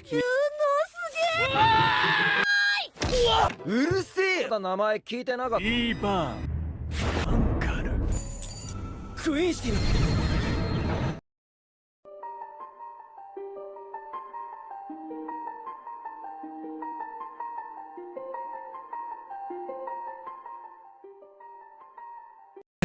君うるせえ。名前聞いてなかった。いいバーンアンカルクインシティの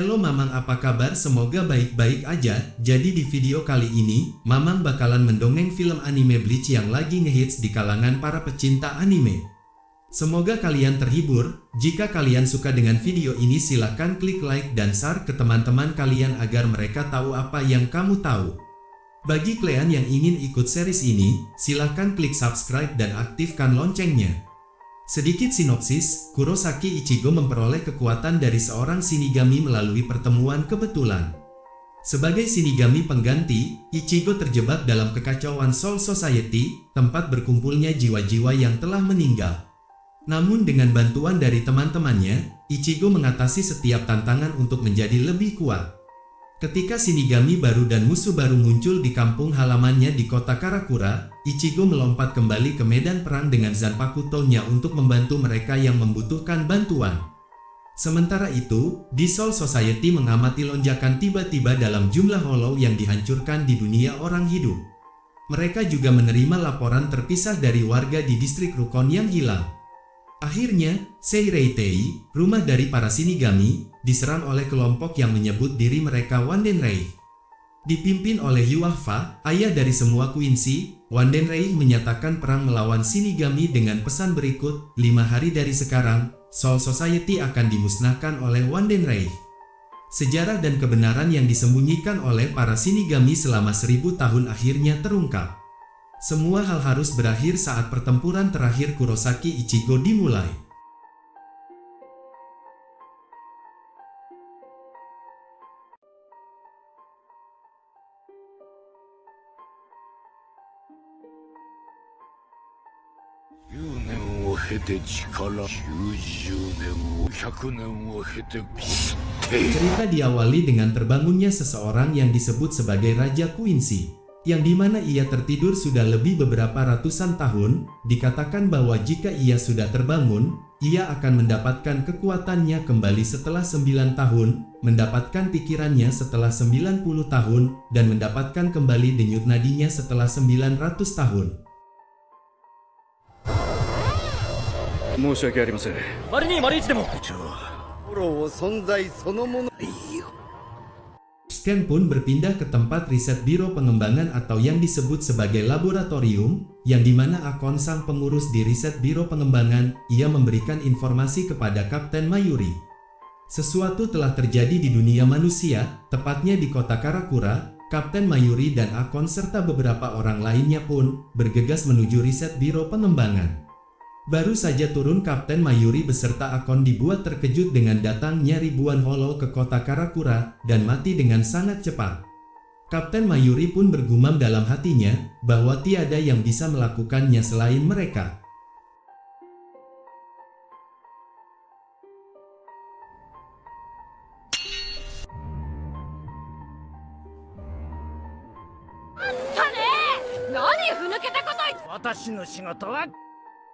Halo Mamang, apa kabar? Semoga baik-baik aja. Jadi di video kali ini, Mamang bakalan mendongeng film anime Bleach yang lagi ngehits di kalangan para pecinta anime. Semoga kalian terhibur. Jika kalian suka dengan video ini, silahkan klik like dan share ke teman-teman kalian agar mereka tahu apa yang kamu tahu. Bagi kalian yang ingin ikut series ini, silahkan klik subscribe dan aktifkan loncengnya. Sedikit sinopsis, Kurosaki Ichigo memperoleh kekuatan dari seorang Shinigami melalui pertemuan kebetulan. Sebagai Shinigami pengganti, Ichigo terjebak dalam kekacauan Soul Society, tempat berkumpulnya jiwa-jiwa yang telah meninggal. Namun dengan bantuan dari teman-temannya, Ichigo mengatasi setiap tantangan untuk menjadi lebih kuat. Ketika Shinigami baru dan musuh baru muncul di kampung halamannya di kota Karakura, Ichigo melompat kembali ke medan perang dengan Zanpakuto-nya untuk membantu mereka yang membutuhkan bantuan. Sementara itu, di Soul Society mengamati lonjakan tiba-tiba dalam jumlah hollow yang dihancurkan di dunia orang hidup. Mereka juga menerima laporan terpisah dari warga di distrik Rukon yang hilang. Akhirnya, Seireitei, rumah dari para Shinigami, diserang oleh kelompok yang menyebut diri mereka Wandenrei. Dipimpin oleh Yuahfa, ayah dari semua Quincy, Wandenrei menyatakan perang melawan Shinigami dengan pesan berikut, 5 hari dari sekarang, Soul Society akan dimusnahkan oleh Wandenrei. Sejarah dan kebenaran yang disembunyikan oleh para Shinigami selama 1000 tahun akhirnya terungkap. Semua hal harus berakhir saat pertempuran terakhir Kurosaki Ichigo dimulai. Cerita diawali dengan terbangunnya seseorang yang disebut sebagai Raja Quincy, yang dimana ia tertidur sudah lebih beberapa ratusan tahun. Dikatakan bahwa jika ia sudah terbangun, ia akan mendapatkan kekuatannya kembali setelah 9 tahun, mendapatkan pikirannya setelah 90 tahun, dan mendapatkan kembali denyut nadinya setelah 900 tahun. Scan pun berpindah ke tempat riset Biro Pengembangan atau yang disebut sebagai laboratorium, yang dimana Akon sang pengurus di riset Biro Pengembangan, ia memberikan informasi kepada Kapten Mayuri. Sesuatu telah terjadi di dunia manusia, tepatnya di kota Karakura. Kapten Mayuri dan Akon serta beberapa orang lainnya pun bergegas menuju riset Biro Pengembangan. Baru saja turun, Kapten Mayuri beserta Akon dibuat terkejut dengan datangnya ribuan hollow ke kota Karakura dan mati dengan sangat cepat. Kapten Mayuri pun bergumam dalam hatinya bahwa tiada yang bisa melakukannya selain mereka.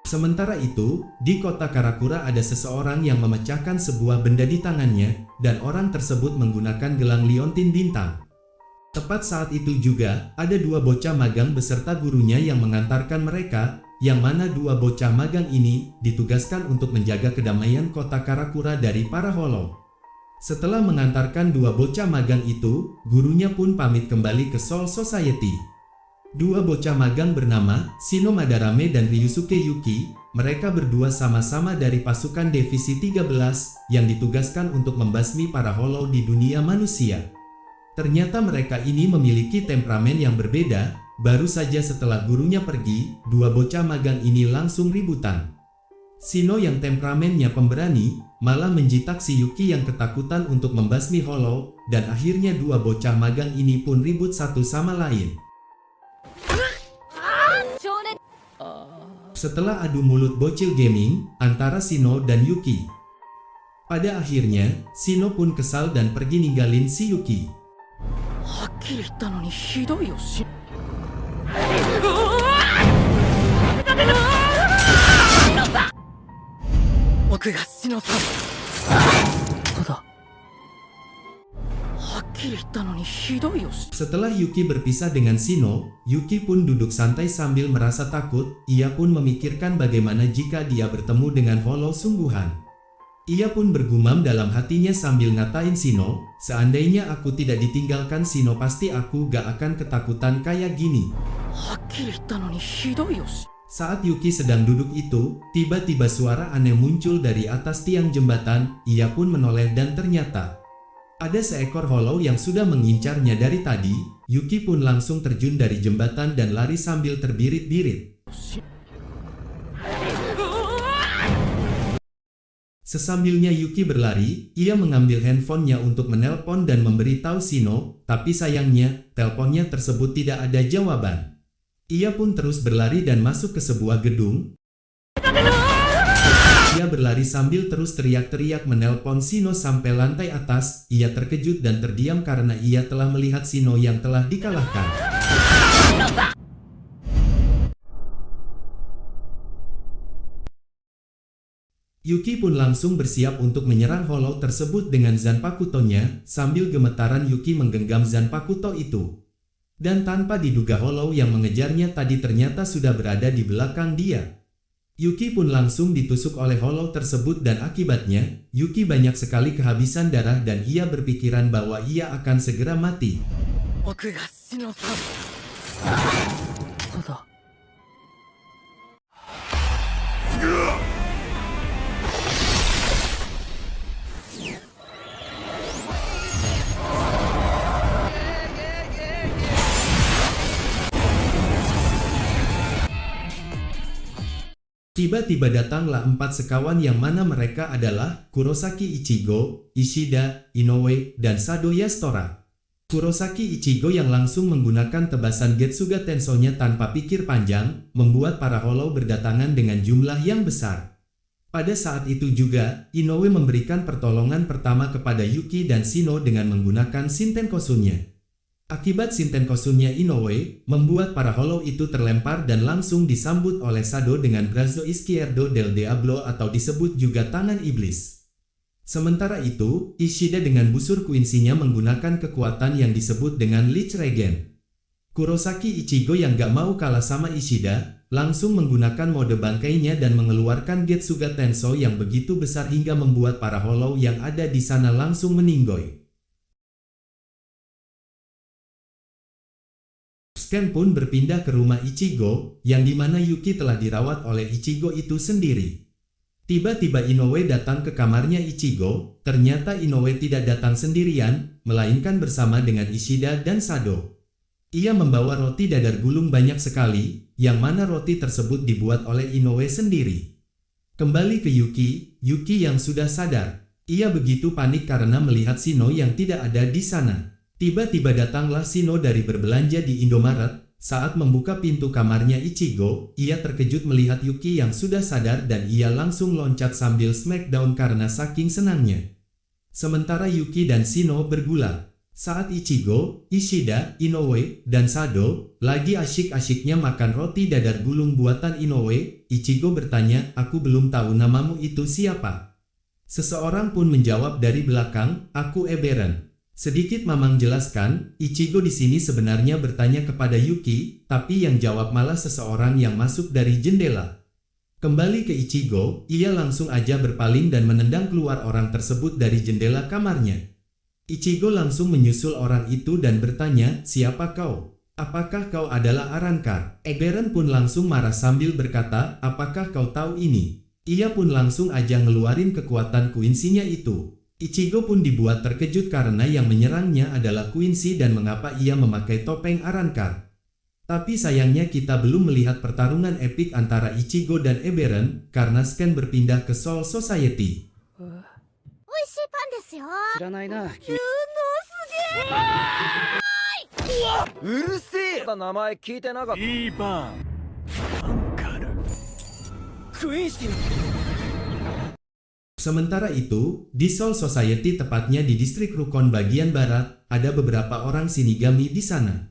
Sementara itu, di kota Karakura ada seseorang yang memecahkan sebuah benda di tangannya, dan orang tersebut menggunakan gelang liontin bintang. Tepat saat itu juga, ada 2 bocah magang beserta gurunya yang mengantarkan mereka, yang mana 2 bocah magang ini ditugaskan untuk menjaga kedamaian kota Karakura dari para hollow. Setelah mengantarkan 2 bocah magang itu, gurunya pun pamit kembali ke Soul Society. 2 bocah magang bernama Shino Madarame dan Ryusuke Yuki, mereka berdua sama-sama dari pasukan Divisi 13 yang ditugaskan untuk membasmi para hollow di dunia manusia. Ternyata mereka ini memiliki temperamen yang berbeda. Baru saja setelah gurunya pergi, 2 bocah magang ini langsung ributan. Shino yang temperamennya pemberani, malah menjitak si Yuki yang ketakutan untuk membasmi hollow, dan akhirnya 2 bocah magang ini pun ribut satu sama lain. Setelah adu mulut bocil gaming antara Shino dan Yuki, pada akhirnya Shino pun kesal dan pergi ninggalin si Yuki. 僕がシノさん。ただ、はっきり言ったのにひどいよ。 Setelah Yuki berpisah dengan Shino, Yuki pun duduk santai sambil merasa takut. Ia pun memikirkan bagaimana jika dia bertemu dengan Hollow sungguhan. Ia pun bergumam dalam hatinya sambil ngatain Shino, seandainya aku tidak ditinggalkan Shino pasti aku gak akan ketakutan kayak gini. はっきり言ったのにひどいよ。 Saat Yuki sedang duduk itu, tiba-tiba suara aneh muncul dari atas tiang jembatan. Ia pun menoleh dan ternyata ada seekor Hollow yang sudah mengincarnya dari tadi. Yuki pun langsung terjun dari jembatan dan lari sambil terbirit-birit. Sesambilnya Yuki berlari, ia mengambil handphonenya untuk menelpon dan memberitahu Shino, tapi sayangnya, teleponnya tersebut tidak ada jawaban. Ia pun terus berlari dan masuk ke sebuah gedung. Ia berlari sambil terus teriak-teriak menelpon Shino sampai lantai atas. Ia terkejut dan terdiam karena ia telah melihat Shino yang telah dikalahkan. Yuki pun langsung bersiap untuk menyerang Hollow tersebut dengan Zanpakuto-nya. Sambil gemetaran Yuki menggenggam Zanpakuto itu. Dan tanpa diduga Hollow yang mengejarnya tadi ternyata sudah berada di belakang dia. Yuki pun langsung ditusuk oleh Hollow tersebut dan akibatnya, Yuki banyak sekali kehabisan darah dan ia berpikiran bahwa ia akan segera mati. 僕がシノさん。ただ、 Tiba-tiba datanglah 4 sekawan yang mana mereka adalah Kurosaki Ichigo, Ishida, Inoue, dan Sado Yastora. Kurosaki Ichigo yang langsung menggunakan tebasan Getsuga Tensou-nya tanpa pikir panjang, membuat para Hollow berdatangan dengan jumlah yang besar. Pada saat itu juga, Inoue memberikan pertolongan pertama kepada Yuki dan Shino dengan menggunakan Shintenkosu-nya. Akibat Shintenkosu-nya Inoue, membuat para Hollow itu terlempar dan langsung disambut oleh Sado dengan Brazo Izquierdo del Diablo atau disebut juga Tangan Iblis. Sementara itu, Ishida dengan busur Quincy-nya menggunakan kekuatan yang disebut dengan Lich Regen. Kurosaki Ichigo yang gak mau kalah sama Ishida, langsung menggunakan mode bangkainya dan mengeluarkan Getsuga Tensou yang begitu besar hingga membuat para Hollow yang ada di sana langsung meninggoy. Scan pun berpindah ke rumah Ichigo, yang dimana Yuki telah dirawat oleh Ichigo itu sendiri. Tiba-tiba Inoue datang ke kamarnya Ichigo, ternyata Inoue tidak datang sendirian, melainkan bersama dengan Ishida dan Sado. Ia membawa roti dadar gulung banyak sekali, yang mana roti tersebut dibuat oleh Inoue sendiri. Kembali ke Yuki, Yuki yang sudah sadar. Ia begitu panik karena melihat Shino yang tidak ada di sana. Tiba-tiba datanglah Shino dari berbelanja di Indomaret. Saat membuka pintu kamarnya Ichigo, ia terkejut melihat Yuki yang sudah sadar dan ia langsung loncat sambil smackdown karena saking senangnya. Sementara Yuki dan Shino bergulat. Saat Ichigo, Ishida, Inoue, dan Sado lagi asyik-asyiknya makan roti dadar gulung buatan Inoue, Ichigo bertanya, "Aku belum tahu namamu itu siapa?" Seseorang pun menjawab dari belakang, "Aku Eberen." Sedikit Mamang jelaskan, Ichigo di sini sebenarnya bertanya kepada Yuki, tapi yang jawab malah seseorang yang masuk dari jendela. Kembali ke Ichigo, ia langsung aja berpaling dan menendang keluar orang tersebut dari jendela kamarnya. Ichigo langsung menyusul orang itu dan bertanya, "Siapa kau? Apakah kau adalah Arrancar?" Eberen pun langsung marah sambil berkata, "Apakah kau tahu ini?" Ia pun langsung aja ngeluarin kekuatan Quincy-nya itu. Ichigo pun dibuat terkejut karena yang menyerangnya adalah Quincy dan mengapa ia memakai topeng Arrancar. Tapi sayangnya kita belum melihat pertarungan epik antara Ichigo dan Eberen karena Scan berpindah ke Soul Society. 知らないな君。うるせえ。まだ名前聞いてなかった。イーバンアンカルクインシー。 Sementara itu, di Soul Society tepatnya di distrik Rukon bagian barat, ada beberapa orang Shinigami di sana.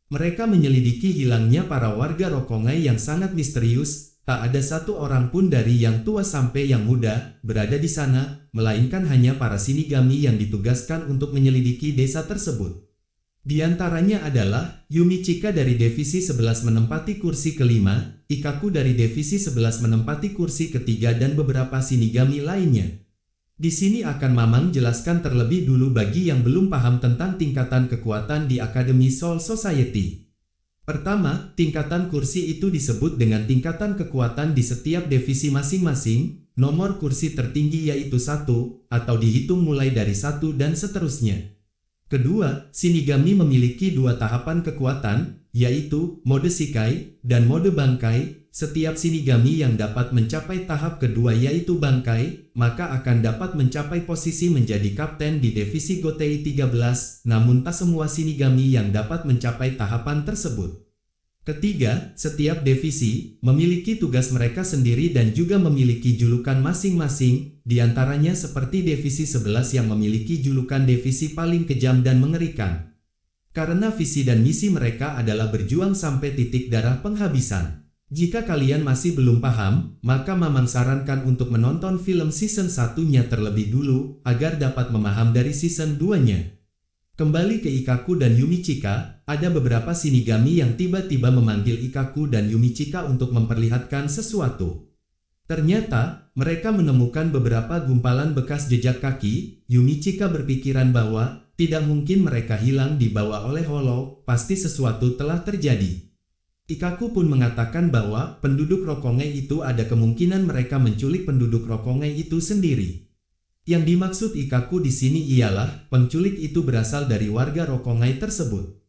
Mereka menyelidiki hilangnya para warga Rokongai yang sangat misterius. Tak ada satu orang pun dari yang tua sampai yang muda berada di sana, melainkan hanya para Shinigami yang ditugaskan untuk menyelidiki desa tersebut. Di antaranya adalah Yumi Chika dari Divisi 11 menempati kursi kelima, Ikkaku dari Divisi 11 menempati kursi ketiga dan beberapa Shinigami lainnya. Di sini akan Mamang jelaskan terlebih dulu bagi yang belum paham tentang tingkatan kekuatan di Akademi Soul Society. Pertama, tingkatan kursi itu disebut dengan tingkatan kekuatan di setiap divisi masing-masing. Nomor kursi tertinggi yaitu 1, atau dihitung mulai dari 1 dan seterusnya. Kedua, Shinigami memiliki 2 tahapan kekuatan, yaitu mode Shikai dan mode Bankai. Setiap Shinigami yang dapat mencapai tahap kedua yaitu Bankai, maka akan dapat mencapai posisi menjadi kapten di divisi Gotei 13, namun tak semua Shinigami yang dapat mencapai tahapan tersebut. Ketiga, setiap divisi memiliki tugas mereka sendiri dan juga memiliki julukan masing-masing, di antaranya seperti Divisi 11 yang memiliki julukan divisi paling kejam dan mengerikan. Karena visi dan misi mereka adalah berjuang sampai titik darah penghabisan. Jika kalian masih belum paham, maka Mamang sarankan untuk menonton film season 1-nya terlebih dulu, agar dapat memaham dari season 2-nya. Kembali ke Ikkaku dan Yumi Chika, ada beberapa Shinigami yang tiba-tiba memanggil Ikkaku dan Yumi Chika untuk memperlihatkan sesuatu. Ternyata, mereka menemukan beberapa gumpalan bekas jejak kaki. Yumi Chika berpikiran bahwa tidak mungkin mereka hilang dibawa oleh Hollow, pasti sesuatu telah terjadi. Ikkaku pun mengatakan bahwa penduduk Rokongai itu ada kemungkinan mereka menculik penduduk Rokongai itu sendiri. Yang dimaksud Ikkaku di sini ialah penculik itu berasal dari warga Rokongai tersebut.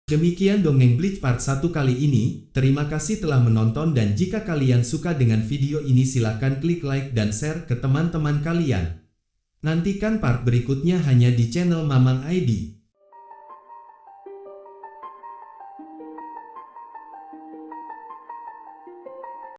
Demikian dongeng Bleach part 1 kali ini. Terima kasih telah menonton dan jika kalian suka dengan video ini silahkan klik like dan share ke teman-teman kalian. Nantikan part berikutnya hanya di channel Mamang ID.